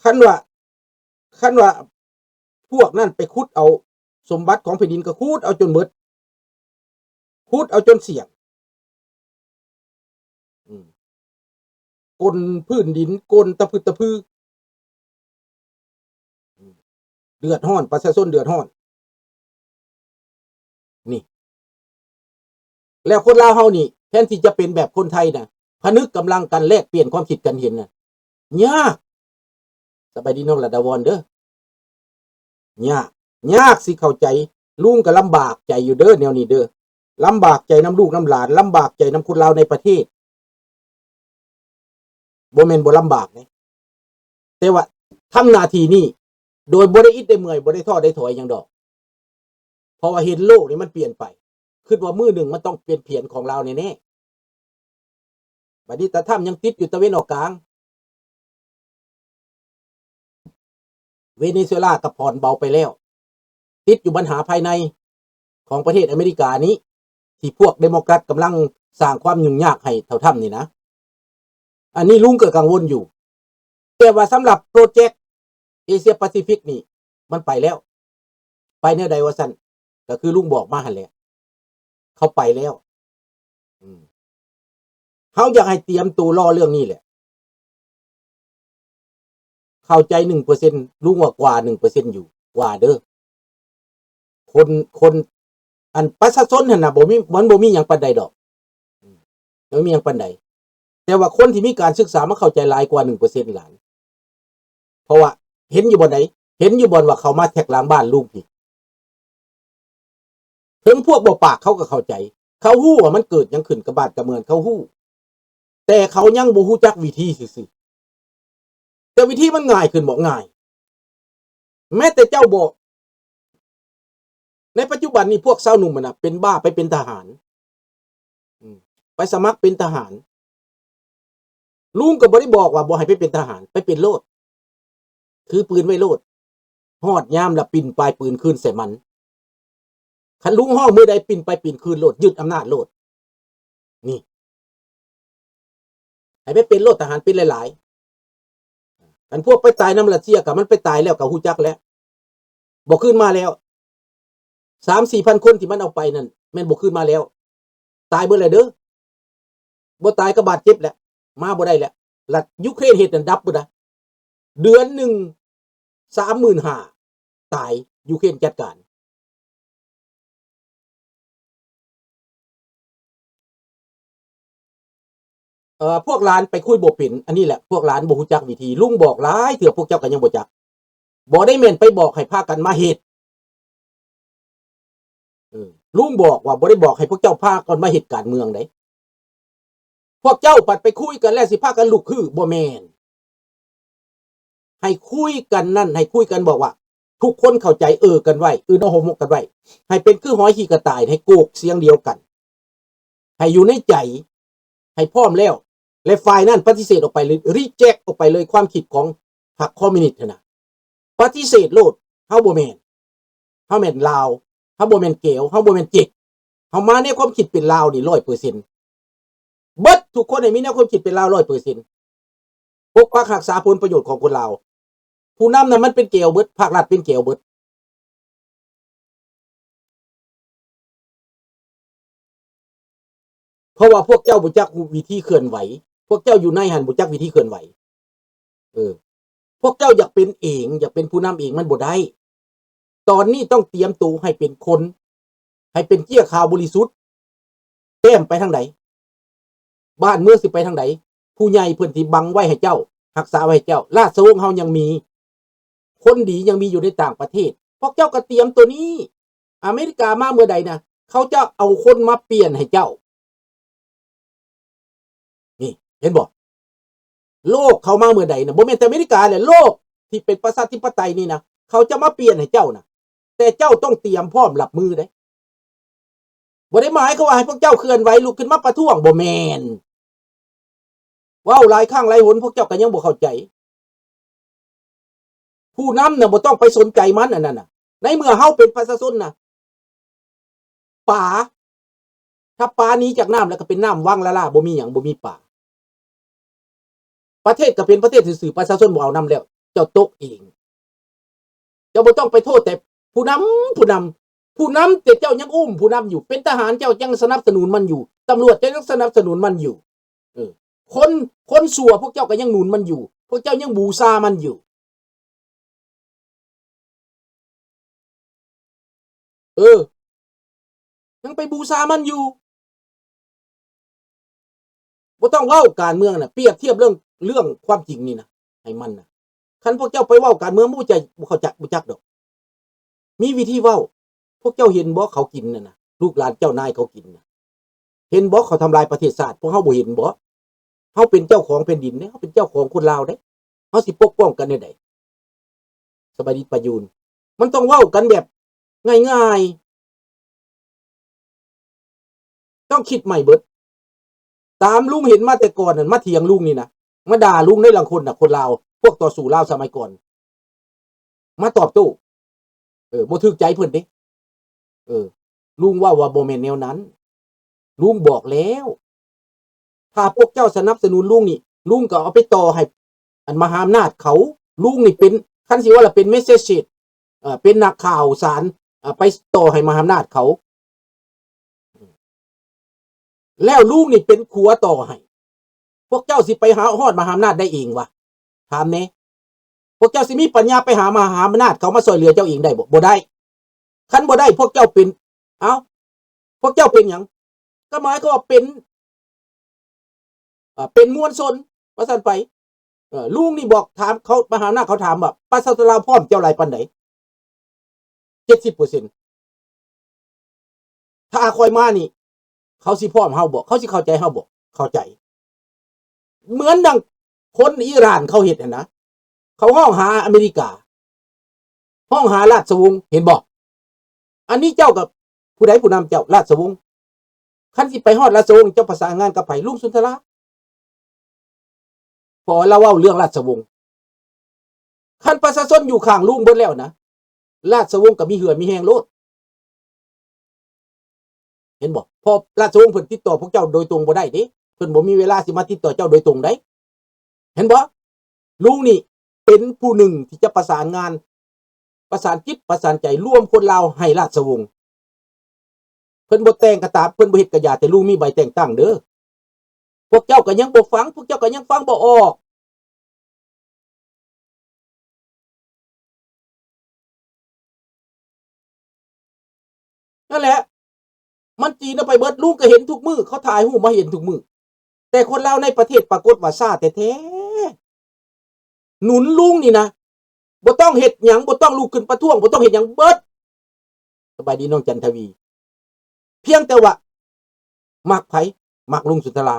คันว่าคันว่าพวกนั้นไปขุดเอาสมบัติของแผ่นดินก็ขุดเอาจนหมดขุดเอาจนเสี่ยงกลพื้นดินกลตะพึดตะพือเดือดร้อนประชาชนเดือดร้อนนี่แล้วคนลาวเฮานี่แทนที่จะเป็นแบบคนไทยนะพนึกกำลังกันแลกเปลี่ยนความคิดกันเห็นนะยากสบายดีน้องระดาวรเด้อยากสิเข้าใจลุงก็ลำบากใจอยู่เด้อแนวนี้เด้อลำบากใจน้ำลูกน้ำหลานลำบากใจน้ำคนลาวในประเทศบ่แม่นบ่ลำบากนะแต่ว่าทำหน้าที่นี่โดยบ่ได้อิดได้เมื่อยบ่ได้ท้อได้ถอยอย่างดอกเพราะว่าเห็นโลกนี่มันเปลี่ยนไปคิดว่ามื้อหนึ่งมันต้องเปลี่ยนเพียนของเราแน่ๆบัดนี้แต่ถ้ำยังติดอยู่ตะเวนออกกลางเวเนซุเอลาก็ผ่อนเบาไปแล้วติดอยู่ปัญหาภายในของประเทศอเมริกานี้ที่พวกเดโมแครตกำลังสร้างความยุ่งยากให้เท่าถ้ำนี่นะอันนี้ลุงก็กังวลอยู่แต่ว่าสำหรับโปรเจกต์เอเชียแปซิฟิกนี่มันไปแล้วไปแนวใดวะสันก็คือลุงบอกมาหันแหละเขาไปแล้วเขาอยากให้เตรียมตัวรอเรื่องนี้แหละเข้าใจ1%ลุงว่ากว่า1%อยู่กว่าเด้อคนอันประชาชนหั่นน่ะบ่มีมันบ่มีหยังปานใดดอกบ่มีหยังปานใดแต่ว่าคนที่มีการศึกษามาเข้าใจหลายกว่า1%หลานเพราะว่าเห็นอยู่บ่ไหนเห็นอยู่บ่ว่าเขามาแท็กหลังบ้านลุงพี่ถึงพวกบ่ปากเขาก็เข้าใจเขาฮู้ว่ามันเกิดหยังขึ้นกับบ้านกับเมืองเขาฮู้แต่เขายังบ่ฮู้จักวิธีซื่อๆแต่วิธีมันง่ายขึ้นบ่ง่ายแม้แต่เจ้าบ่ในปัจจุบันนี้พวกสาวหนุ่มมันน่ะเป็นบ้าไปเป็นทหารไปสมัครเป็นทหารลุงก็บ่ได้บอกว่าบ่ให้ไปเป็นทหารไปเป็นโลดถือปืนไว้โลดฮอดยามละปิ่นปลายปืนคืนใส่มันคันลุงฮ้องมื้อใดปิ่นไปปิ่นคืนโลดยึดอำนาจโลดนี่ให้ไปเป็นโลดทหารเป็นหลายๆอันพวกไปตายน้ำรัสเซียก็มันไปตายแล้วก็ฮู้จักแล้วบ่คืนมาแล้ว 3-4,000 คนที่มันเอาไปนั่นแม่นบ่คืนมาแล้วตายเบิดแล้วเด้อบ่ตายก็บาดเจ็บแหละมาบ่ได้แล้วรัฐยูเครนเฮ็ดนั่นดับเบิดนะเดือนหนึ่ง 35,000 ตายยูเครนจัดการพวกหลานไปคุยบ่เป็นอันนี้แหละพวกหลานบ่ฮู้จักวิธีลุงบอกหลายเทื่อพวกเจ้าก็ยังบ่จักบ่ได้แม่นไปบอกให้พากันมาเฮ็ดลุงบอกว่าบ่ได้บอกให้พวกเจ้าพากันมาเฮ็ดการเมืองได้พวกเจ้าปัดไปคุยกันแล้วสิพากันลุกคือบ่แม่นให้คุยกันนั่นให้คุยกันบอกว่าทุกคนเข้าใจกันไว้โนโฮโมกันไว้ให้เป็นคือหอยขี้กระต่ายให้โกกเสียงเดียวกันให้อยู่ในใจให้พร้อมแล้วและฝ่ายนั้นปฏิเสธออกไปเลยรีเจ็คออกไปเลยความคิดของพรรคคอมมิวนิสต์นะปฏิเสธโลดเฮาบ่แม่นเฮาแม่นลาวเฮาบ่แม่นเกวเฮาบ่แม่นเจ็กเฮามาในความคิดเป็นลาวนี่ 100% เบิดทุกคนให้มีแนวความคิดเป็นลาว 100% ปกปักรักษาผลประโยชน์ของคนลาวผู้นำนั้นมันเป็นเกวเบิดภาครัฐเป็นเกวเบิดเพราะว่าพวกเจ้าบ่จักวิธีเคลื่อนไหวพวกเจ้าอยู่ในหันบ่จักวิธีเคลื่อนไหวพวกเจ้าอยากเป็นเองอยากเป็นผู้นำเองมันบ่ได้ตอนนี้ต้องเตรียมตัวให้เป็นคนให้เป็นเกี้ยข่าวบริสุทธิ์แต้มไปทางใดบ้านเมืองสิไปทางใดผู้ใหญ่เพิ่นที่บังไว้ให้เจ้ารักษาไว้ให้เจ้าราชวงศ์เฮายังมีคนดียังมีอยู่ในต่างประเทศพวกเจ้าก็เตรียมตัวนี้อเมริกามาเมื่อใดนะเขาจะเอาคนมาเปลี่ยนให้เจ้านี่เห็นบ่โลกเขามาเมื่อใดนะบ่แม่นแต่อเมริกาแหละโลกที่เป็นประชาธิปไตยนี่นะเขาจะมาเปลี่ยนให้เจ้านะแต่เจ้าต้องเตรียมพร้อมรับมือได้บ่ได้หมายเขาว่าให้พวกเจ้าเคลื่อนไหวลุกขึ้นมาประท้วงบ่แม่นว้าวหลายครั้งหลายหนพวกเจ้าก็ยังบ่เข้าใจผู้นำน่ะบ่ต้องไปสนใจมันอันนั้นน่ะในเมื่อเฮาเป็นประชาชนน่ะป่าถ้าป่านี้จากน้ำแล้วก็เป็นน้ำวังละล่ะบ่มีหยังบ่มีป่าประเทศก็เป็นประเทศซื่อๆประชาชนบ่เอานำแล้ว เจ้าตกเองเจ้าบ่ต้องไปโทษแต่ผู้นำแต่เจ้ายังอุ้มผู้นำอยู่เป็นทหารเจ้ายังสนับสนุนมันอยู่ตำรวจเจ้ายังสนับสนุนมันอยู่คนสัวพวกเจ้าก็ยังหนุนมันอยู่พวกเจ้ายังบูชามันอยู่ยังไปบูชามันอยู่บ่ต้องเว้าการเมืองน่ะเปรียบเทียบเรื่องความจริงนี่นะให้มันน่ะคันพวกเจ้าไปเว้าการเมืองบ่เข้าใจบ่จักดอกมีวิธีเว้าพวกเจ้าเห็นบ่เขากินน่ะนะลูกหลานเจ้านายเขากินน่ะเห็นบ่เขาทำลายประเทศชาติพวกเฮาบ่เห็นบ่เฮาเป็นเจ้าของแผ่นดินเด้เฮาเป็นเจ้าของคนลาวเด้เฮาสิปกป้องกันได้ไดสบายดีประยูนมันต้องเว้ากันแบบง่ายๆต้องคิดใหม่เบิดตามลุงเห็นมาแต่ก่อนนั่นมาเถียงลุงนี่นะมาด่าลุงได้บางคนน่ะคนลาวพวกต่อสู้ลาวสมัยก่อนมาตอบโต้บ่ถูกใจเพิ่นเด้ลุงว่าบ่แม่นแนวนั้นลุงบอกแล้วถ้าพวกเจ้าสนับสนุนลุงนี่ลุงก็เอาไปต่อให้อันมหาอำนาจเขาลุงนี่เป็นคันสิว่าล่ะเป็นเมสเสจเป็นนักข่าวสารไปต่อให้มหาอำนาจเขาแล้วลุงนี่เป็นขัวต่อให้พวกเจ้าสิไปหาฮอดมหาอำนาจได้เองวะถามแน่พวกเจ้าสิมีปัญญาไปหามหาอำนาจเขามาช่วยเหลือเจ้าเองได้บ่ได้คันบ่ได้พวกเจ้าเป็นพวกเจ้าเป็นหยังก็หมายก็ว่าเป็นมวลชนว่าซั่นไปลุงนี่บอกถามเขามหาอำนาจเขาถามว่าประชาชนลาวพร้อมเจ้าหลายปานใด 70% ถ้าคอยมานี่เขาสิพร้อมเฮาบ่เขาสิเข้าใจเฮาบ่เข้าใจเหมือนดังคนอิหร่านเขาเฮ็ดน่ะนะเขาห้องหาอเมริกาห้องหาราชวงศ์เห็นบ่อันนี้เจ้ากับผู้ใดผู้นำเจ้าราชวงศ์คันสิไปฮอดราชวงศ์เจ้าประสานงานกับไผลุงสุนทราพอเราเว้าเรื่องราชวงศ์คันประชาชนอยู่ข้างลุงเบิดแล้วนะราชวงศ์ก็มีเหือมีแฮงโลดเห็นบ่พอราชวงศ์เพิ่นติดต่อพวกเจ้าโดยตรงบ่ได้เด้เพิ่นบ่มีเวลาสิมาติดต่อเจ้าโดยตรงได้เห็นบ่ลุงนี่เป็นผู้หนึ่งที่จะประสานงานประสานจิตประสานใจร่วมคนลาวให้ราชวงศ์เพิ่นบ่แต่งกระตาเพิ่นบ่เฮ็ดกระยาแต่ลุงมีใบแต่งตั้งเด้อพวกเจ้าก็ยังบ่ฟังพวกเจ้าก็ยังฟังบ่ออกนั่นแหละมันจีนเอาไปเบิดลุงก็เห็นทุกมื้อเขาถ่ายรูปมาเห็นทุกมื้อแต่คนลาวในประเทศปรากฏว่าซ่าแท้ๆหนุนลุงนี่นะบ่ต้องเฮ็ดหยังบ่ต้องลุกขึ้นประท้วงบ่ต้องเฮ็ดหยังเบิดสบายดีน้องจันทวีเพียงแต่ว่ามักไผมักลุงสุนทรา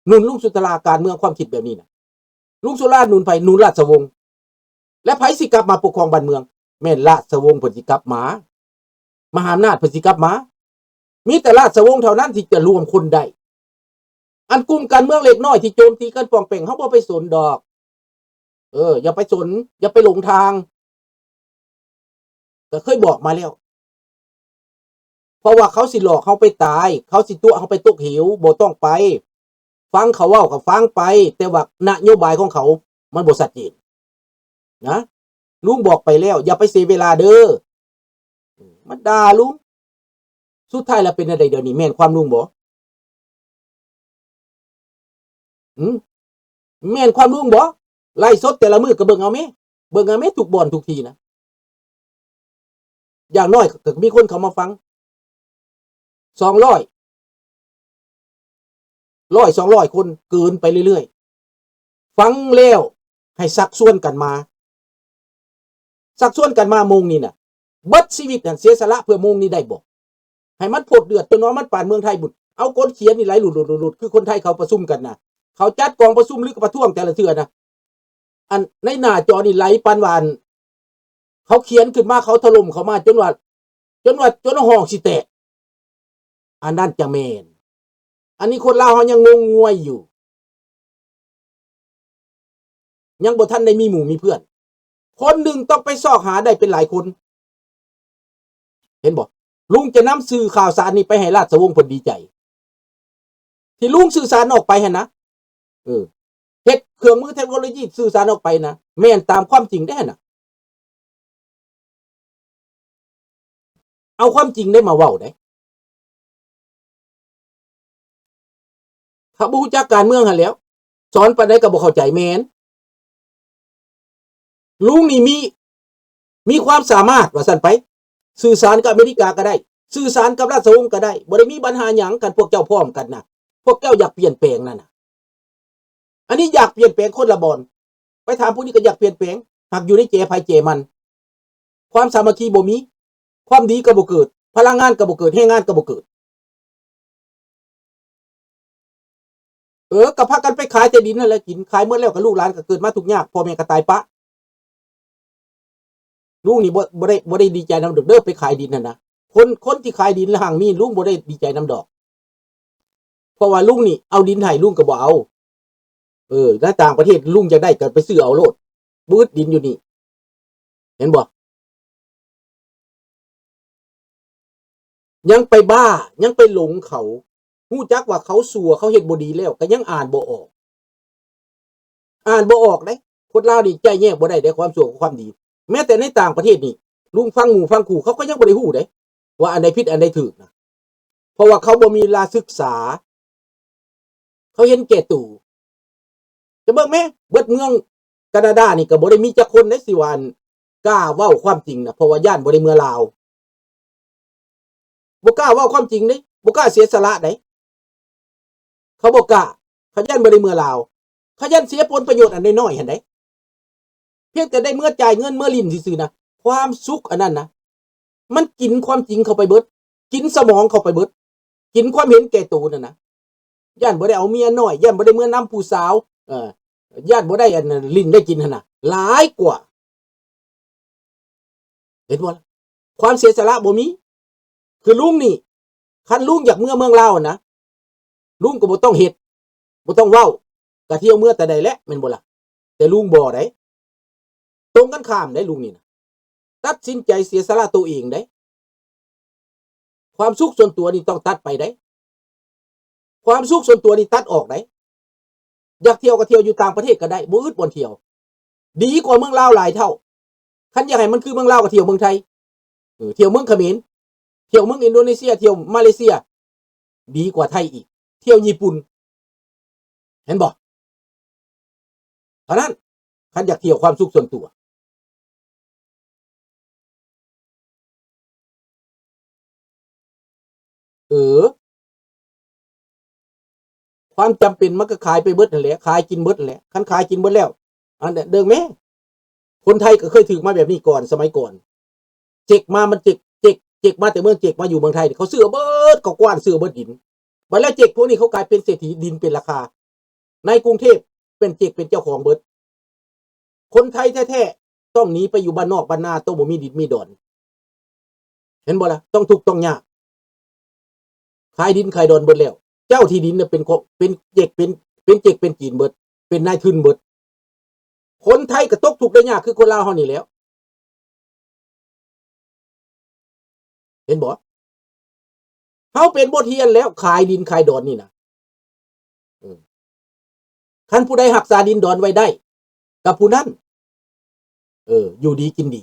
หนุนลุงสุนทราการเมืองความคิดแบบนี้นะลุงสุราหนุนไผหนุนราชวงศ์และไผสิกลับมาปกครองบ้านเมืองแม่นราชวงศ์เพิ่นสิกลับมามหาอำนาจเพิ่นสิกลับมามีแต่ราชวงศ์เท่านั้นที่จะรวมคนได้อันกลุ่มการเมืองเล็กน้อยที่โจมตีกันป่องเป่งเฮาบ่ไปสนดอกอย่าไปสนอย่าไปหลงทางก็เคยบอกมาแล้วเพราะว่าเขาสิหลอกเฮาไปตายเขาสิตัวเฮาไปตกเหวบ่ต้องไปฟังเขาเว้าก็ฟังไปแต่ว่านโยบายของเขามันบ่ชัดเจนนะลุงบอกไปแล้วอย่าไปเสียเวลาเด้อมันด่าลุงสุดท้ายแล้วเป็นอะไรเดี๋ยวนี้แม่นความลุงบ่แม่นความลุงบ่ไล่สดแต่ละมื้อก็เบิ่งเอาแม่ทุกบ่อนทุกทีนะอย่างน้อยก็มีคนเข้ามาฟัง200 100-200คนเกินไปเรื่อยๆฟังแล้วให้สักส่วนกันมาโมงนี้น่ะเบิดชีวิตนั่นเสียสละเพื่อโมงนี้ได้บ่ให้มันพดเดือดจนว่ามันป่านเมืองไทยบุญเอาคนเขียนนี่ไหลหลุดคือคนไทยเขาประชุมกันน่ะเขาจัดกองประชุมหรือประท้วงแต่ละเทื่อนะอันในหน้าจอนี่ไหลปานวานเขาเขียนขึ้นมาเขาถล่มเขามาจนห้องสิแตกอันนั้นจะแม่นอันนี้คนลาวเฮายังงงงวยอยู่ยังบ่ทันได้มีหมู่มีเพื่อนคนหนึ่งต้องไปซอกหาได้เป็นหลายคนเห็นบ่ลุงจะนำสื่อข่าวสารนี้ไปให้ราชวงศ์เพิ่นดีใจที่ลุงสื่อสารออกไปหั่นนะ เฮ็ดเครื่องมือเทคโนโลยีสื่อสารออกไปนะแม่นตามความจริงได้น่ะเอาความจริงได้มาเว้าได้ถ้าบ่รู้จักการเมืองหั่นแหล้วสอนปานใดก็บ่เข้าใจแม่นลุงนี่มีความสามารถว่าซั่นไปสื่อสารกับอเมริกาก็ได้สื่อสารกับราชวงศ์ก็ได้บ่ได้มีปัญหาหยังกันพวกเจ้าพร้อมกันน่ะพวกเจ้าอยากเปลี่ยนแปลงนั่นน่ะอันนี้อยากเปลี่ยนแปลงคนละบ่อนไปถามผู้นี้ก็อยากเปลี่ยนแปลงหากอยู่ในเจไผเจมันความสามัคคีบ่มีความดีก็บ่เกิดพลังงานก็บ่เกิดแรงงานก็บ่เกิดก็พากันไปขายแต่ดินนั่นแหละกินขายหมดแล้วก็ลูกหลานก็เกิดมาทุกข์ยากพ่อแม่ก็ตายปะลุงนี่บ่ได้ดีใจนำดอกเด้อไปขายดินนั่นนะคนที่ขายดินและห่างมีลุงบ่ได้ดีใจนำดอกเพราะว่าลุงนี่เอาดินให้ลุงก็บ่เอาในต่างประเทศลุงจะได้ก็ไปซื้อเอาโลดบืดดินอยู่นี่เห็นบ่ยังไปบ้ายังไปหลงเขาฮู้จักว่าเขาสัวเขาเฮ็ดบ่ดีแล้วก็ยังอ่านบ่ออกเด้คนลาวนี่ใจแยกบ่ได้ได้ความชั่วกับความดีแม้แต่ในต่างประเทศนี่ลุงฟังหมู่ฟังขู่เขาก็ยังบ่ได้ฮู้เด้ว่าอันใดผิดอันใดถูกนะเพราะว่าเขาบ่มีเวลาศึกษาเขาเห็นแก่ตู่จะเบิ่งแม่เบิดเมืองแคนาดานี่ก็บ่ได้มีจักคนได้สิว่ากล้าเว้าความจริงนะเพราะว่าย่านบ่ได้เมืองลาวบ่กล้าเว้าความจริงเด้บ่กล้าเสียสละเด้เขาบ่กล้าเขาย่านบ่ได้เมืองลาวเขาย่านเสียผลประโยชน์อันน้อยๆหั่นเด้เพียงแต่ได้เมื่อจ่ายเงินเมื่อลิ้นซื่อๆนะความสุขอันนั้นนะมันกินความจริงเข้าไปเบิดกินสมองเข้าไปเบิดกินความเห็นแก่ตัวนั่นนะย่านบ่ได้เอาเมียน้อยย่านบ่ได้เมื่อนํผู้สาวย่านบ่ได้อันลิ้นได้กินหั่นน่ะหลายกว่าเห็นบ่ความเสียสละบ่มีคือลุงนี่คันลุงอยากเมืองลาวนะลุงก็บ่ต้องเฮ็ดบ่ต้องเว้าก็เที่ยวเมื่อแต่ใดแหละแม่นบ่ล่ะแต่ลุงบ่ได้ตรงกันข้ามได้ลุงนี่นะตัดสินใจเสียสละตัวเองได้ความสุขส่วนตัวนี่ต้องตัดไปได้ความสุขส่วนตัวนี่ตัดออกได้อยากเที่ยวก็เที่ยวอยู่ต่างประเทศก็ได้บ่อึดบ่เที่ยวดีกว่าเมืองลาวหลายเท่าคันอยากให้มันคือเมืองลาวก็เที่ยวเมืองไทยเที่ยวเมืองเขมรเที่ยวเมืองอินโดนีเซียเที่ยวมาเลเซียดีกว่าไทยอีกเที่ยวญี่ปุ่นเห็นบ่เท่านั้นคันอยากเที่ยวความสุขส่วนตัวความจำเป็นมันก็ขายไปเบิดนั่นแหละขายกินเบิดนั่นแหละคันขายกินเบิดแล้วอันเดิมแม่คนไทยก็เคยถูกมาแบบนี้ก่อนสมัยก่อนเจ็กมามันเจ็กมาแต่เมืองเจ็กมาอยู่เมืองไทยเขาซื้อเบิดก็กว้านซื้อเบิดดินวันแล้วเจ็กพวกนี้เขากลายเป็นเศรษฐีดินเป็นราคาในกรุงเทพเป็นเจ็กเป็นเจ้าของเบิดคนไทยแท้ๆต้องหนีไปอยู่บ้านนอกบ้านนาต้องบ่มีดินมีดอนเห็นบ่ล่ะต้องทุกข์ต้องยากขายดินขายดอนเบิดแล้วเจ้าที่ดินเนี่ยเป็นเจ็กเป็นจีนเบิดเป็นนายทุนเบิดคนไทยก็ตกทุกข์ได้ยากคือคนลาวเฮานี่แล้วเห็นบ่เฮาเป็นบทเรียนแล้วขายดินขายดอนนี่นะคันผู้ใดรักษาดินดอนไว้ได้กับผู้นั้นอยู่ดีกินดี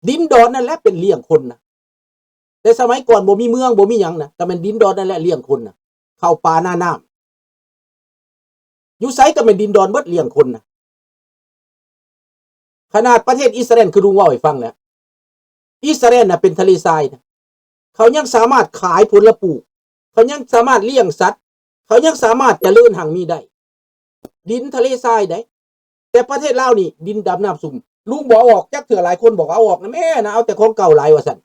ดินดอนนั่นแหละเป็นเลี้ยงคนนะแต่สมัยก่อนบ่มีเมืองบ่มีหยังนะก็เป็นดินดอนนั่นแหละเลี้ยงคนนะเข้าป่าหน้าน้ำอยู่ไสก็เป็นดินดอนเบิดเลี้ยงคนนะขนาดประเทศอิสราเอลคือลุงเว้าให้ฟังนะอิสราเอลน่ะเป็นทะเลทรายนะเขายังสามารถขายผลปลูกเขายังสามารถเลี้ยงสัตว์เขายังสามารถเจริญหั่งมีได้ดินทะเลทรายได้แต่ประเทศลาวนี่ดินดำน้ำซุ่มลุงบ่ออกจักเถื่อหลายคนบอกเอาออกนะแม่นะเอาแต่ของเก่าหลายว่าซั่น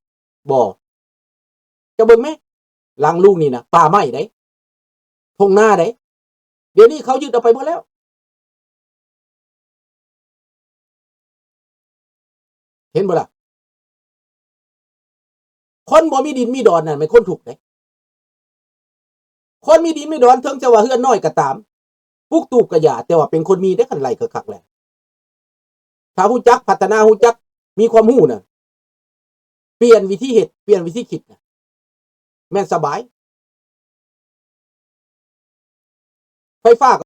บ่จะเบิ่งแม่หลังลุงนี่นะป่าไม้ได้ทงนาได้เดี๋ยวนี้เขายึดเอาไปหมดแล้วเห็นบ่ล่ะคนบ่มีดินมีดอนนั่นมันคนถูกได้คนมีดินมีดอนถึงจะว่าเฮือนน้อยก็ตามปลูกตูบก็อย่าแต่ว่าเป็นคนมีได้คันไหลคักๆแหละถ้าฮู้จักพัฒนาฮู้จักมีความรู้น่ะเปลี่ยนวิธีเฮ็ดเปลี่ยนวิธีคิดน่ะแม่นสบายไฟฟ้า